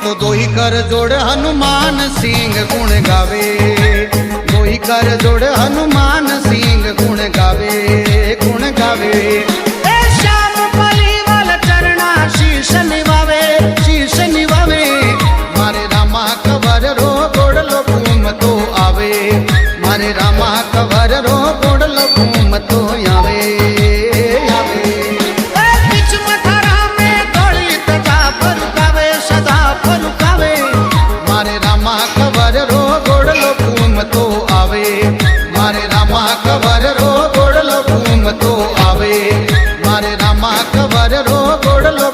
तो दोई कर जोड़ हनुमान सिंह गुण गावे, दोई कर जोड़ हनुमान सिंह गुण गावे, गुण गावे। ए श्याम पलीवाल चरणा शीश निवावे, शीश निवावे। मारे रामा कवर रो गोड़लो घूम तो आवे, मारे रामा कवर रो गोड़लो घूम तो आवे, आवे। मारे रामा कवर रो गोड़लो घूम तो आवे, मारे रामा कवर रो गोड़लो घूम तो आवे, मारे रामा कवर रो गोड़लो